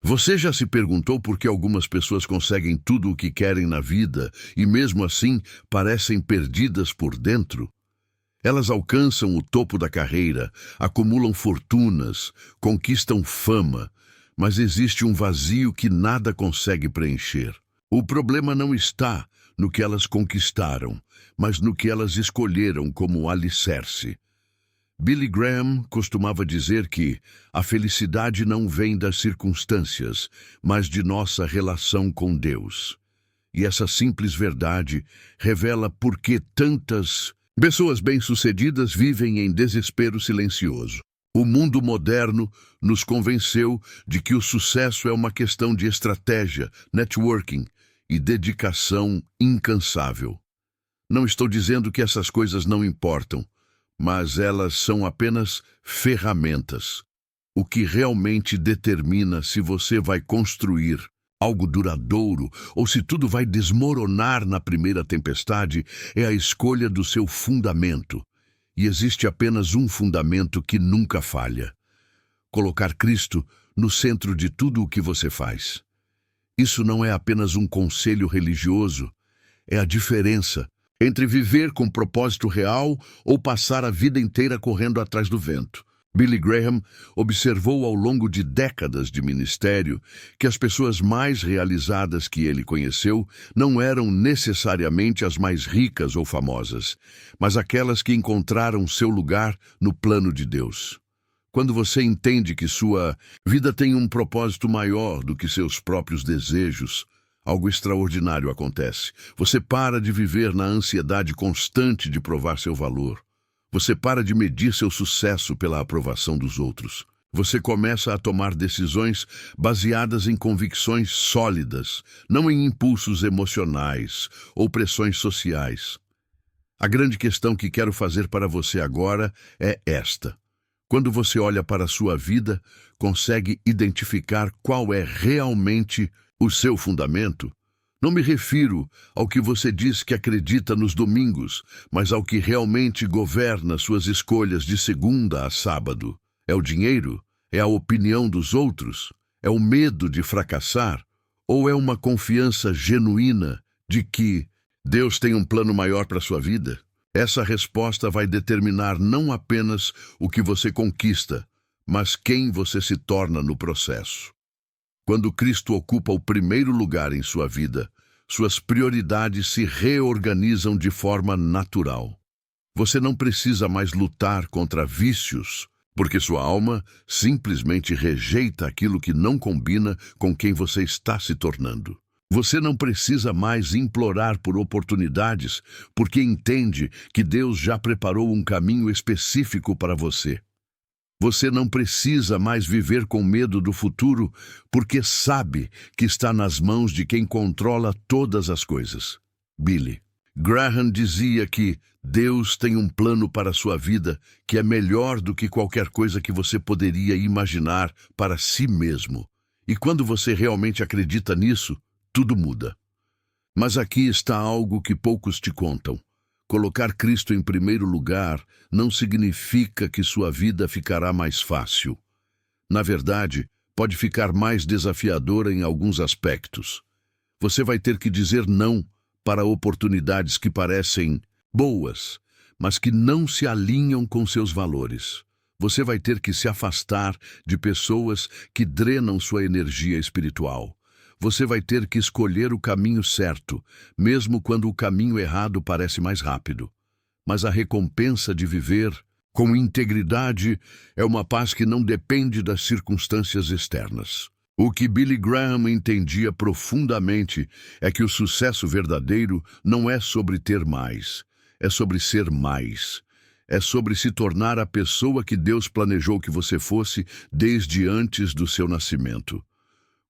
Você já se perguntou por que algumas pessoas conseguem tudo o que querem na vida e mesmo assim parecem perdidas por dentro? Elas alcançam o topo da carreira, acumulam fortunas, conquistam fama, mas existe um vazio que nada consegue preencher. O problema não está no que elas conquistaram, mas no que elas escolheram como alicerce. Billy Graham costumava dizer que a felicidade não vem das circunstâncias, mas de nossa relação com Deus. E essa simples verdade revela por que tantas pessoas bem-sucedidas vivem em desespero silencioso. O mundo moderno nos convenceu de que o sucesso é uma questão de estratégia, networking e dedicação incansável. Não estou dizendo que essas coisas não importam, mas elas são apenas ferramentas. O que realmente determina se você vai construir algo duradouro ou se tudo vai desmoronar na primeira tempestade é a escolha do seu fundamento. E existe apenas um fundamento que nunca falha: colocar Cristo no centro de tudo o que você faz. Isso não é apenas um conselho religioso, é a diferença entre viver com propósito real ou passar a vida inteira correndo atrás do vento. Billy Graham observou ao longo de décadas de ministério que as pessoas mais realizadas que ele conheceu não eram necessariamente as mais ricas ou famosas, mas aquelas que encontraram seu lugar no plano de Deus. Quando você entende que sua vida tem um propósito maior do que seus próprios desejos, algo extraordinário acontece. Você para de viver na ansiedade constante de provar seu valor. Você para de medir seu sucesso pela aprovação dos outros. Você começa a tomar decisões baseadas em convicções sólidas, não em impulsos emocionais ou pressões sociais. A grande questão que quero fazer para você agora é esta: quando você olha para a sua vida, consegue identificar qual é realmente o seu fundamento? Não me refiro ao que você diz que acredita nos domingos, mas ao que realmente governa suas escolhas de segunda a sábado. É o dinheiro? É a opinião dos outros? É o medo de fracassar? Ou é uma confiança genuína de que Deus tem um plano maior para a sua vida? Essa resposta vai determinar não apenas o que você conquista, mas quem você se torna no processo. Quando Cristo ocupa o primeiro lugar em sua vida, suas prioridades se reorganizam de forma natural. Você não precisa mais lutar contra vícios, porque sua alma simplesmente rejeita aquilo que não combina com quem você está se tornando. Você não precisa mais implorar por oportunidades, porque entende que Deus já preparou um caminho específico para você. Você não precisa mais viver com medo do futuro, porque sabe que está nas mãos de quem controla todas as coisas. Billy Graham dizia que Deus tem um plano para a sua vida que é melhor do que qualquer coisa que você poderia imaginar para si mesmo. E quando você realmente acredita nisso, tudo muda. Mas aqui está algo que poucos te contam. Colocar Cristo em primeiro lugar não significa que sua vida ficará mais fácil. Na verdade, pode ficar mais desafiadora em alguns aspectos. Você vai ter que dizer não para oportunidades que parecem boas, mas que não se alinham com seus valores. Você vai ter que se afastar de pessoas que drenam sua energia espiritual. Você vai ter que escolher o caminho certo, mesmo quando o caminho errado parece mais rápido. Mas a recompensa de viver com integridade é uma paz que não depende das circunstâncias externas. O que Billy Graham entendia profundamente é que o sucesso verdadeiro não é sobre ter mais, é sobre ser mais. É sobre se tornar a pessoa que Deus planejou que você fosse desde antes do seu nascimento.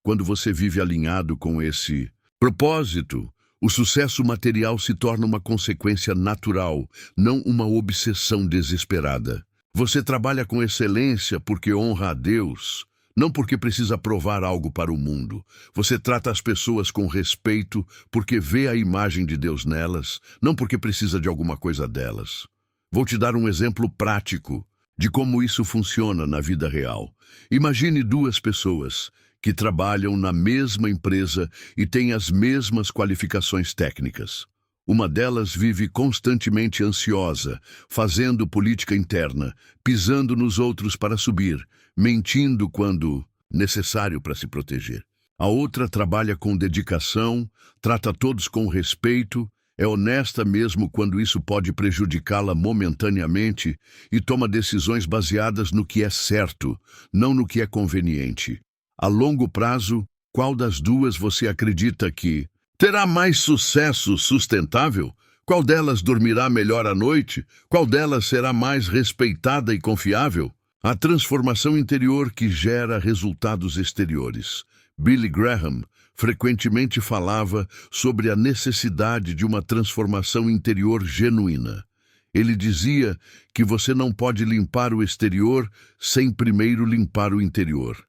Quando você vive alinhado com esse propósito, o sucesso material se torna uma consequência natural, não uma obsessão desesperada. Você trabalha com excelência porque honra a Deus, não porque precisa provar algo para o mundo. Você trata as pessoas com respeito porque vê a imagem de Deus nelas, não porque precisa de alguma coisa delas. Vou te dar um exemplo prático de como isso funciona na vida real. Imagine duas pessoas que trabalham na mesma empresa e têm as mesmas qualificações técnicas. Uma delas vive constantemente ansiosa, fazendo política interna, pisando nos outros para subir, mentindo quando necessário para se proteger. A outra trabalha com dedicação, trata todos com respeito, é honesta mesmo quando isso pode prejudicá-la momentaneamente e toma decisões baseadas no que é certo, não no que é conveniente. A longo prazo, qual das duas você acredita que terá mais sucesso sustentável? Qual delas dormirá melhor à noite? Qual delas será mais respeitada e confiável? A transformação interior que gera resultados exteriores. Billy Graham frequentemente falava sobre a necessidade de uma transformação interior genuína. Ele dizia que você não pode limpar o exterior sem primeiro limpar o interior.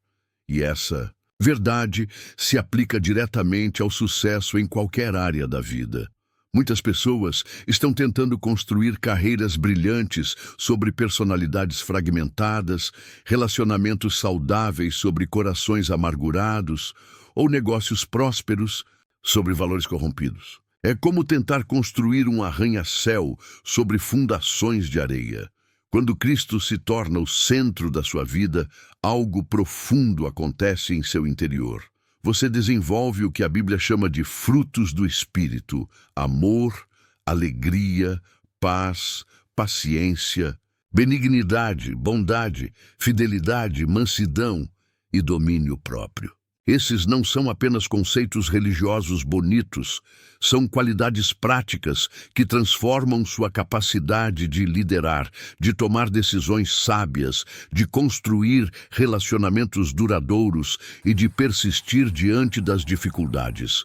E essa verdade se aplica diretamente ao sucesso em qualquer área da vida. Muitas pessoas estão tentando construir carreiras brilhantes sobre personalidades fragmentadas, relacionamentos saudáveis sobre corações amargurados, ou negócios prósperos sobre valores corrompidos. É como tentar construir um arranha-céu sobre fundações de areia. Quando Cristo se torna o centro da sua vida, algo profundo acontece em seu interior. Você desenvolve o que a Bíblia chama de frutos do Espírito: amor, alegria, paz, paciência, benignidade, bondade, fidelidade, mansidão e domínio próprio. Esses não são apenas conceitos religiosos bonitos, são qualidades práticas que transformam sua capacidade de liderar, de tomar decisões sábias, de construir relacionamentos duradouros e de persistir diante das dificuldades.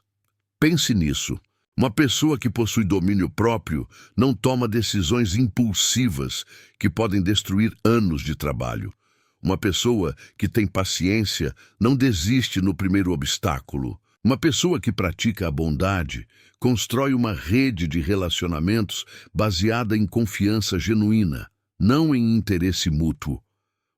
Pense nisso. Uma pessoa que possui domínio próprio não toma decisões impulsivas que podem destruir anos de trabalho. Uma pessoa que tem paciência não desiste no primeiro obstáculo. Uma pessoa que pratica a bondade constrói uma rede de relacionamentos baseada em confiança genuína, não em interesse mútuo.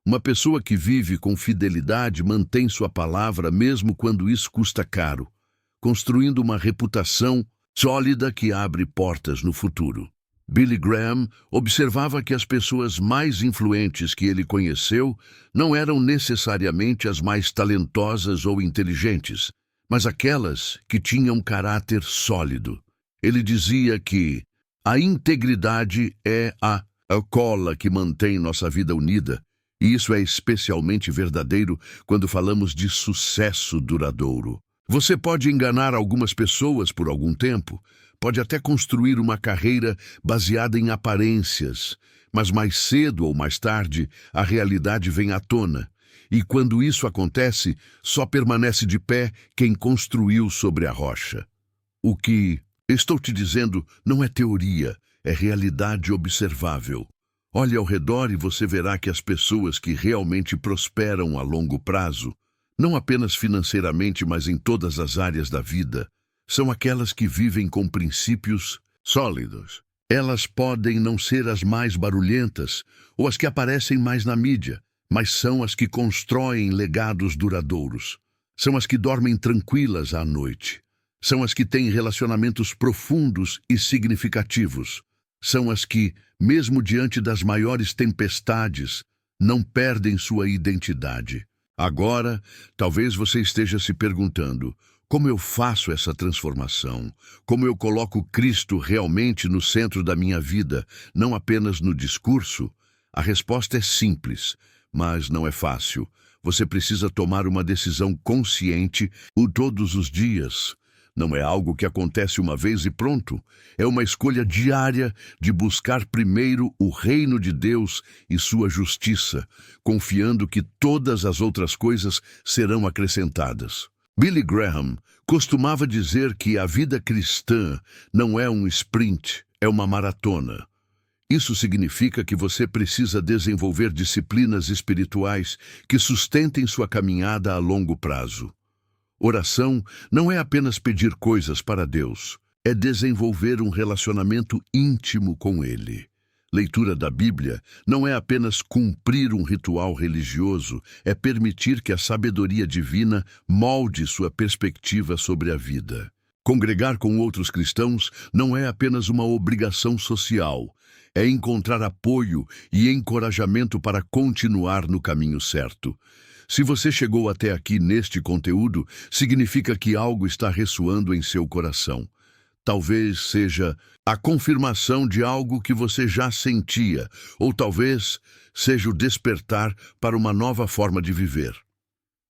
Uma pessoa que vive com fidelidade mantém sua palavra mesmo quando isso custa caro, construindo uma reputação sólida que abre portas no futuro. Billy Graham observava que as pessoas mais influentes que ele conheceu não eram necessariamente as mais talentosas ou inteligentes, mas aquelas que tinham caráter sólido. Ele dizia que a integridade é a cola que mantém nossa vida unida, e isso é especialmente verdadeiro quando falamos de sucesso duradouro. Você pode enganar algumas pessoas por algum tempo, pode até construir uma carreira baseada em aparências, mas mais cedo ou mais tarde a realidade vem à tona. E quando isso acontece, só permanece de pé quem construiu sobre a rocha. O que estou te dizendo não é teoria, é realidade observável. Olhe ao redor e você verá que as pessoas que realmente prosperam a longo prazo, não apenas financeiramente, mas em todas as áreas da vida, são aquelas que vivem com princípios sólidos. Elas podem não ser as mais barulhentas ou as que aparecem mais na mídia, mas são as que constroem legados duradouros. São as que dormem tranquilas à noite. São as que têm relacionamentos profundos e significativos. São as que, mesmo diante das maiores tempestades, não perdem sua identidade. Agora, talvez você esteja se perguntando: como eu faço essa transformação? Como eu coloco Cristo realmente no centro da minha vida, não apenas no discurso? A resposta é simples, mas não é fácil. Você precisa tomar uma decisão consciente todos os dias. Não é algo que acontece uma vez e pronto. É uma escolha diária de buscar primeiro o reino de Deus e sua justiça, confiando que todas as outras coisas serão acrescentadas. Billy Graham costumava dizer que a vida cristã não é um sprint, é uma maratona. Isso significa que você precisa desenvolver disciplinas espirituais que sustentem sua caminhada a longo prazo. Oração não é apenas pedir coisas para Deus, é desenvolver um relacionamento íntimo com Ele. Leitura da Bíblia não é apenas cumprir um ritual religioso, é permitir que a sabedoria divina molde sua perspectiva sobre a vida. Congregar com outros cristãos não é apenas uma obrigação social, é encontrar apoio e encorajamento para continuar no caminho certo. Se você chegou até aqui neste conteúdo, significa que algo está ressoando em seu coração. Talvez seja a confirmação de algo que você já sentia, ou talvez seja o despertar para uma nova forma de viver.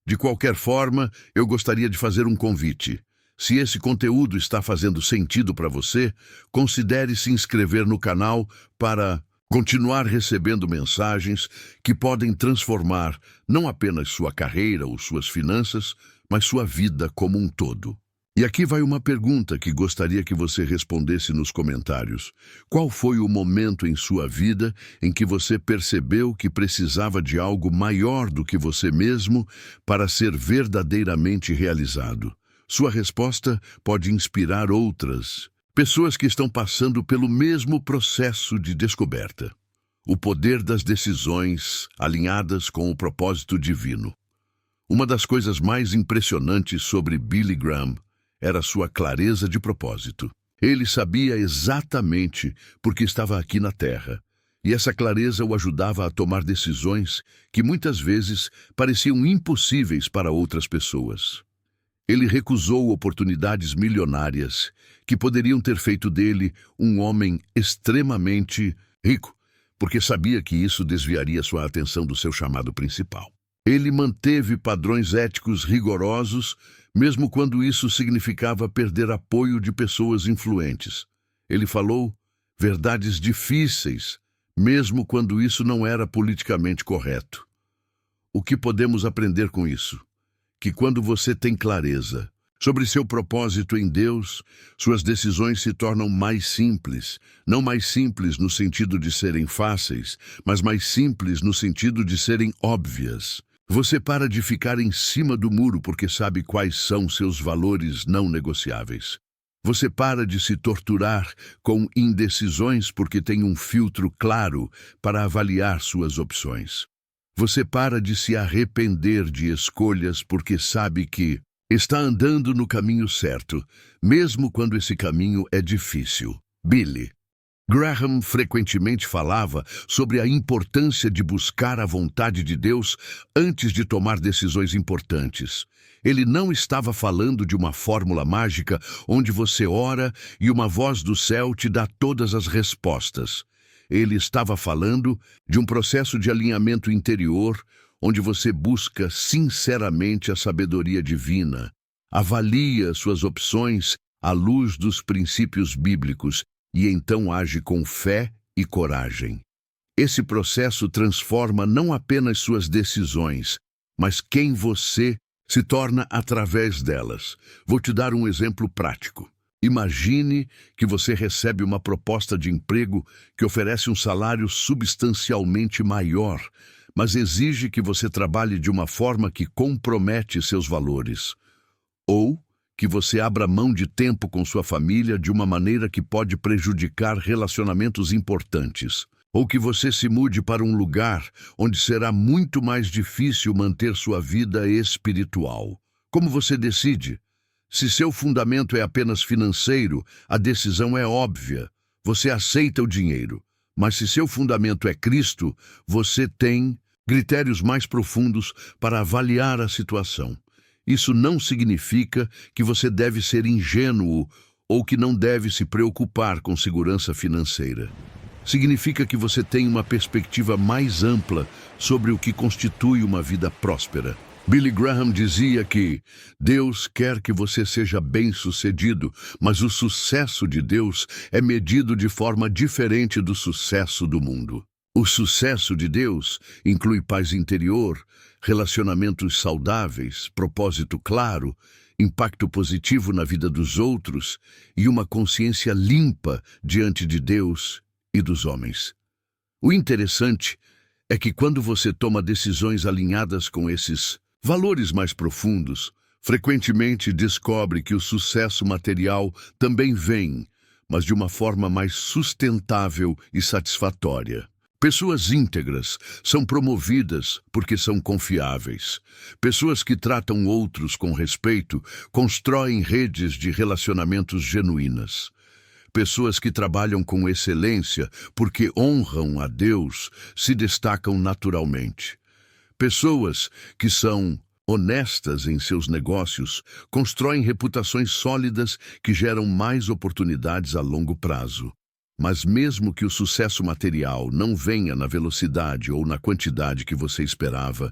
De qualquer forma, eu gostaria de fazer um convite. Se esse conteúdo está fazendo sentido para você, considere se inscrever no canal para continuar recebendo mensagens que podem transformar não apenas sua carreira ou suas finanças, mas sua vida como um todo. E aqui vai uma pergunta que gostaria que você respondesse nos comentários. Qual foi o momento em sua vida em que você percebeu que precisava de algo maior do que você mesmo para ser verdadeiramente realizado? Sua resposta pode inspirar outras pessoas que estão passando pelo mesmo processo de descoberta. O poder das decisões alinhadas com o propósito divino. Uma das coisas mais impressionantes sobre Billy Graham era sua clareza de propósito. Ele sabia exatamente por que estava aqui na Terra, e essa clareza o ajudava a tomar decisões que muitas vezes pareciam impossíveis para outras pessoas. Ele recusou oportunidades milionárias que poderiam ter feito dele um homem extremamente rico, porque sabia que isso desviaria sua atenção do seu chamado principal. Ele manteve padrões éticos rigorosos, mesmo quando isso significava perder apoio de pessoas influentes. Ele falou verdades difíceis, mesmo quando isso não era politicamente correto. O que podemos aprender com isso? Que quando você tem clareza sobre seu propósito em Deus, suas decisões se tornam mais simples. Não mais simples no sentido de serem fáceis, mas mais simples no sentido de serem óbvias. Você para de ficar em cima do muro porque sabe quais são seus valores não negociáveis. Você para de se torturar com indecisões porque tem um filtro claro para avaliar suas opções. Você para de se arrepender de escolhas porque sabe que está andando no caminho certo, mesmo quando esse caminho é difícil. Billy Graham frequentemente falava sobre a importância de buscar a vontade de Deus antes de tomar decisões importantes. Ele não estava falando de uma fórmula mágica onde você ora e uma voz do céu te dá todas as respostas. Ele estava falando de um processo de alinhamento interior onde você busca sinceramente a sabedoria divina, avalia suas opções à luz dos princípios bíblicos e então age com fé e coragem. Esse processo transforma não apenas suas decisões, mas quem você se torna através delas. Vou te dar um exemplo prático. Imagine que você recebe uma proposta de emprego que oferece um salário substancialmente maior, mas exige que você trabalhe de uma forma que compromete seus valores. Ou que você abra mão de tempo com sua família de uma maneira que pode prejudicar relacionamentos importantes. Ou que você se mude para um lugar onde será muito mais difícil manter sua vida espiritual. Como você decide? Se seu fundamento é apenas financeiro, a decisão é óbvia. Você aceita o dinheiro. Mas se seu fundamento é Cristo, você tem critérios mais profundos para avaliar a situação. Isso não significa que você deve ser ingênuo ou que não deve se preocupar com segurança financeira. Significa que você tem uma perspectiva mais ampla sobre o que constitui uma vida próspera. Billy Graham dizia que Deus quer que você seja bem-sucedido, mas o sucesso de Deus é medido de forma diferente do sucesso do mundo. O sucesso de Deus inclui paz interior, relacionamentos saudáveis, propósito claro, impacto positivo na vida dos outros e uma consciência limpa diante de Deus e dos homens. O interessante é que quando você toma decisões alinhadas com esses valores mais profundos, frequentemente descobre que o sucesso material também vem, mas de uma forma mais sustentável e satisfatória. Pessoas íntegras são promovidas porque são confiáveis. Pessoas que tratam outros com respeito constroem redes de relacionamentos genuínas. Pessoas que trabalham com excelência porque honram a Deus se destacam naturalmente. Pessoas que são honestas em seus negócios constroem reputações sólidas que geram mais oportunidades a longo prazo. Mas mesmo que o sucesso material não venha na velocidade ou na quantidade que você esperava,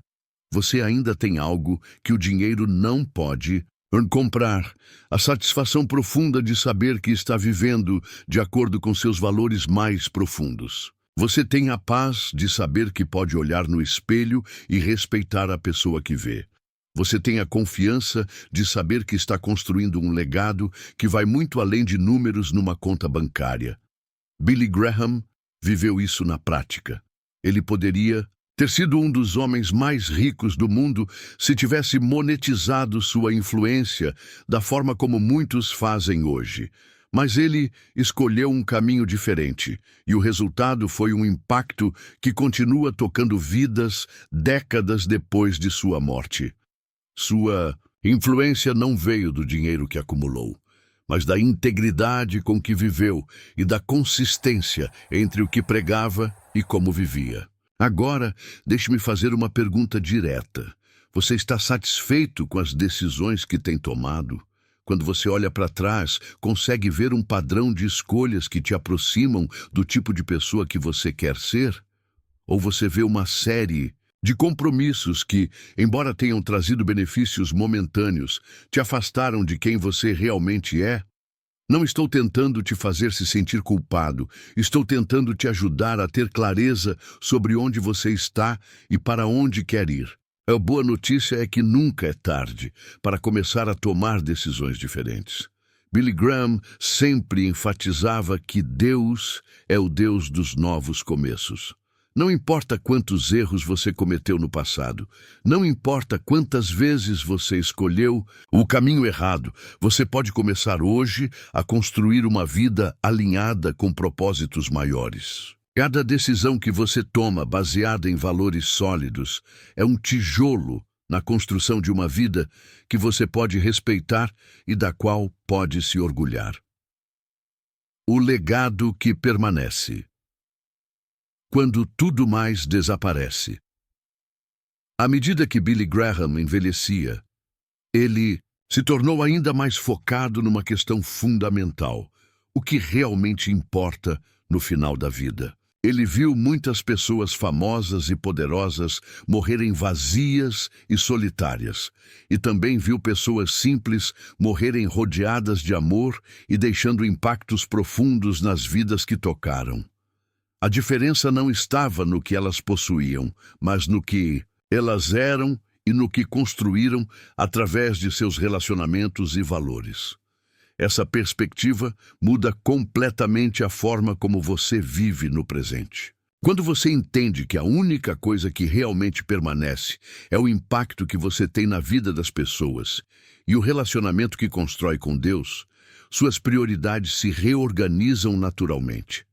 você ainda tem algo que o dinheiro não pode comprar: a satisfação profunda de saber que está vivendo de acordo com seus valores mais profundos. Você tem a paz de saber que pode olhar no espelho e respeitar a pessoa que vê. Você tem a confiança de saber que está construindo um legado que vai muito além de números numa conta bancária. Billy Graham viveu isso na prática. Ele poderia ter sido um dos homens mais ricos do mundo se tivesse monetizado sua influência da forma como muitos fazem hoje. Mas ele escolheu um caminho diferente, e o resultado foi um impacto que continua tocando vidas décadas depois de sua morte. Sua influência não veio do dinheiro que acumulou, mas da integridade com que viveu e da consistência entre o que pregava e como vivia. Agora, deixe-me fazer uma pergunta direta. Você está satisfeito com as decisões que tem tomado? Quando você olha para trás, consegue ver um padrão de escolhas que te aproximam do tipo de pessoa que você quer ser? Ou você vê uma série de compromissos que, embora tenham trazido benefícios momentâneos, te afastaram de quem você realmente é? Não estou tentando te fazer se sentir culpado. Estou tentando te ajudar a ter clareza sobre onde você está e para onde quer ir. A boa notícia é que nunca é tarde para começar a tomar decisões diferentes. Billy Graham sempre enfatizava que Deus é o Deus dos novos começos. Não importa quantos erros você cometeu no passado, não importa quantas vezes você escolheu o caminho errado, você pode começar hoje a construir uma vida alinhada com propósitos maiores. Cada decisão que você toma baseada em valores sólidos é um tijolo na construção de uma vida que você pode respeitar e da qual pode se orgulhar. O legado que permanece. Quando tudo mais desaparece. À medida que Billy Graham envelhecia, ele se tornou ainda mais focado numa questão fundamental: o que realmente importa no final da vida. Ele viu muitas pessoas famosas e poderosas morrerem vazias e solitárias, e também viu pessoas simples morrerem rodeadas de amor e deixando impactos profundos nas vidas que tocaram. A diferença não estava no que elas possuíam, mas no que elas eram e no que construíram através de seus relacionamentos e valores. Essa perspectiva muda completamente a forma como você vive no presente. Quando você entende que a única coisa que realmente permanece é o impacto que você tem na vida das pessoas e o relacionamento que constrói com Deus, suas prioridades se reorganizam naturalmente.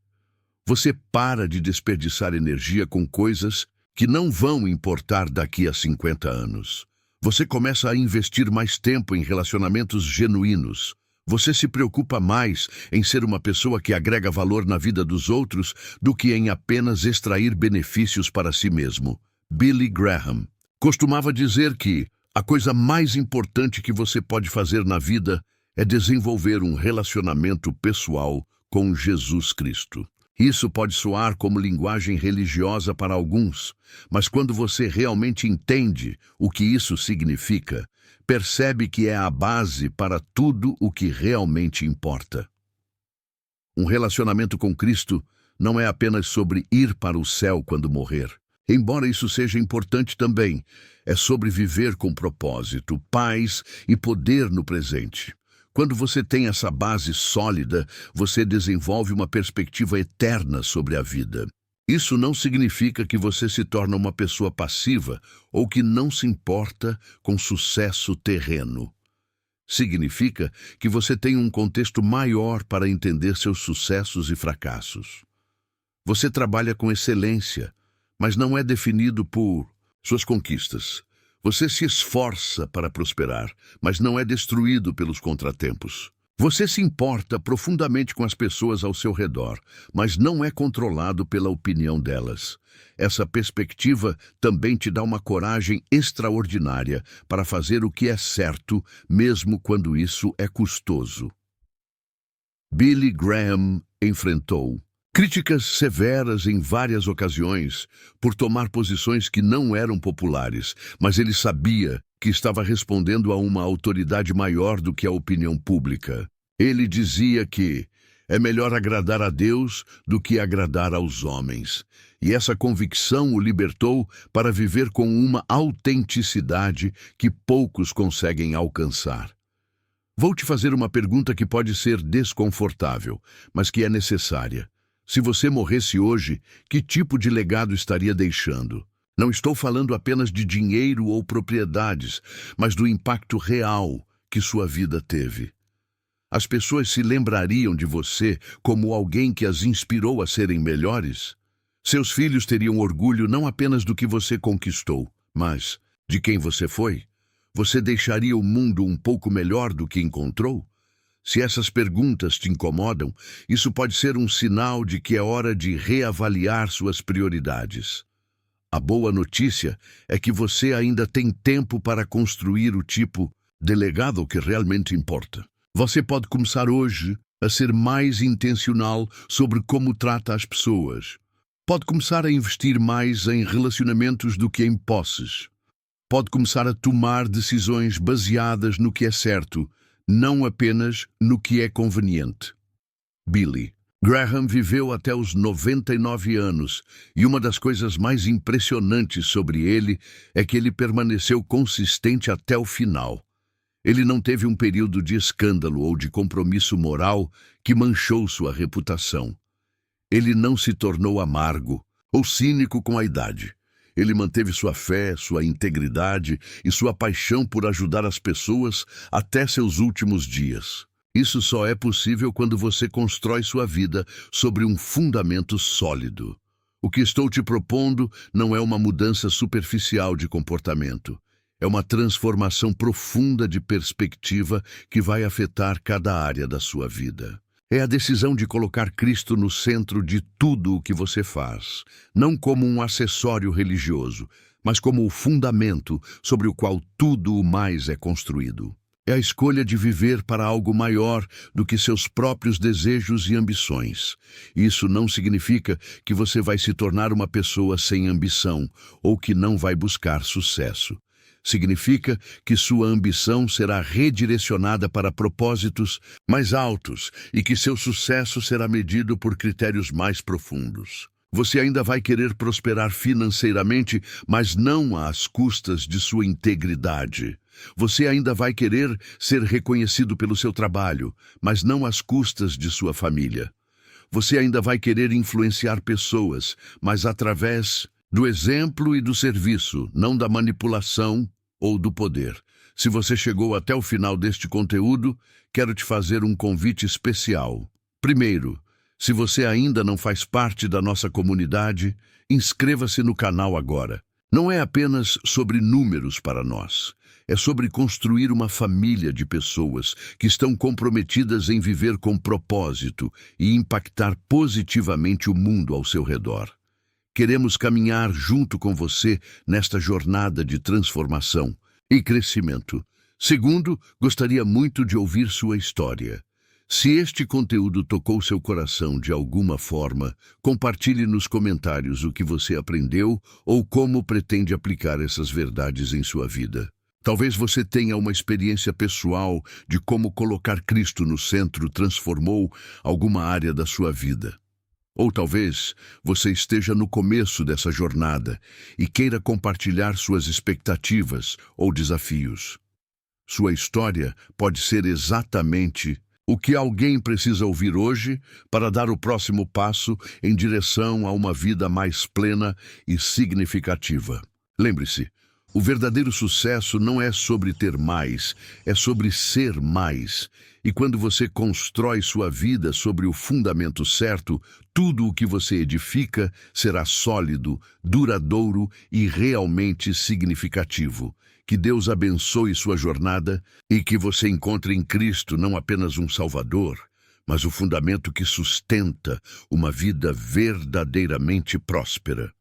Você para de desperdiçar energia com coisas que não vão importar daqui a 50 anos. Você começa a investir mais tempo em relacionamentos genuínos. Você se preocupa mais em ser uma pessoa que agrega valor na vida dos outros do que em apenas extrair benefícios para si mesmo. Billy Graham costumava dizer que a coisa mais importante que você pode fazer na vida é desenvolver um relacionamento pessoal com Jesus Cristo. Isso pode soar como linguagem religiosa para alguns, mas quando você realmente entende o que isso significa, percebe que é a base para tudo o que realmente importa. Um relacionamento com Cristo não é apenas sobre ir para o céu quando morrer. Embora isso seja importante também, é sobre viver com propósito, paz e poder no presente. Quando você tem essa base sólida, você desenvolve uma perspectiva eterna sobre a vida. Isso não significa que você se torna uma pessoa passiva ou que não se importa com sucesso terreno. Significa que você tem um contexto maior para entender seus sucessos e fracassos. Você trabalha com excelência, mas não é definido por suas conquistas. Você se esforça para prosperar, mas não é destruído pelos contratempos. Você se importa profundamente com as pessoas ao seu redor, mas não é controlado pela opinião delas. Essa perspectiva também te dá uma coragem extraordinária para fazer o que é certo, mesmo quando isso é custoso. Billy Graham enfrentou críticas severas em várias ocasiões por tomar posições que não eram populares, mas ele sabia que estava respondendo a uma autoridade maior do que a opinião pública. Ele dizia que é melhor agradar a Deus do que agradar aos homens. E essa convicção o libertou para viver com uma autenticidade que poucos conseguem alcançar. Vou te fazer uma pergunta que pode ser desconfortável, mas que é necessária. Se você morresse hoje, que tipo de legado estaria deixando? Não estou falando apenas de dinheiro ou propriedades, mas do impacto real que sua vida teve. As pessoas se lembrariam de você como alguém que as inspirou a serem melhores? Seus filhos teriam orgulho não apenas do que você conquistou, mas de quem você foi? Você deixaria o mundo um pouco melhor do que encontrou? Se essas perguntas te incomodam, isso pode ser um sinal de que é hora de reavaliar suas prioridades. A boa notícia é que você ainda tem tempo para construir o tipo de legado que realmente importa. Você pode começar hoje a ser mais intencional sobre como trata as pessoas. Pode começar a investir mais em relacionamentos do que em posses. Pode começar a tomar decisões baseadas no que é certo, não apenas no que é conveniente. Billy Graham viveu até os 99 anos, e uma das coisas mais impressionantes sobre ele é que ele permaneceu consistente até o final. Ele não teve um período de escândalo ou de compromisso moral que manchou sua reputação. Ele não se tornou amargo ou cínico com a idade. Ele manteve sua fé, sua integridade e sua paixão por ajudar as pessoas até seus últimos dias. Isso só é possível quando você constrói sua vida sobre um fundamento sólido. O que estou te propondo não é uma mudança superficial de comportamento. É uma transformação profunda de perspectiva que vai afetar cada área da sua vida. É a decisão de colocar Cristo no centro de tudo o que você faz, não como um acessório religioso, mas como o fundamento sobre o qual tudo o mais é construído. É a escolha de viver para algo maior do que seus próprios desejos e ambições. Isso não significa que você vai se tornar uma pessoa sem ambição ou que não vai buscar sucesso. Significa que sua ambição será redirecionada para propósitos mais altos e que seu sucesso será medido por critérios mais profundos. Você ainda vai querer prosperar financeiramente, mas não às custas de sua integridade. Você ainda vai querer ser reconhecido pelo seu trabalho, mas não às custas de sua família. Você ainda vai querer influenciar pessoas, mas através do exemplo e do serviço, não da manipulação ou do poder. Se você chegou até o final deste conteúdo, quero te fazer um convite especial. Primeiro, se você ainda não faz parte da nossa comunidade, inscreva-se no canal agora. Não é apenas sobre números para nós. É sobre construir uma família de pessoas que estão comprometidas em viver com propósito e impactar positivamente o mundo ao seu redor. Queremos caminhar junto com você nesta jornada de transformação e crescimento. Segundo, gostaria muito de ouvir sua história. Se este conteúdo tocou seu coração de alguma forma, compartilhe nos comentários o que você aprendeu ou como pretende aplicar essas verdades em sua vida. Talvez você tenha uma experiência pessoal de como colocar Cristo no centro transformou alguma área da sua vida. Ou talvez você esteja no começo dessa jornada e queira compartilhar suas expectativas ou desafios. Sua história pode ser exatamente o que alguém precisa ouvir hoje para dar o próximo passo em direção a uma vida mais plena e significativa. Lembre-se, O verdadeiro sucesso não é sobre ter mais, é sobre ser mais. E quando você constrói sua vida sobre o fundamento certo, tudo o que você edifica será sólido, duradouro e realmente significativo. Que Deus abençoe sua jornada e que você encontre em Cristo não apenas um Salvador, mas o fundamento que sustenta uma vida verdadeiramente próspera.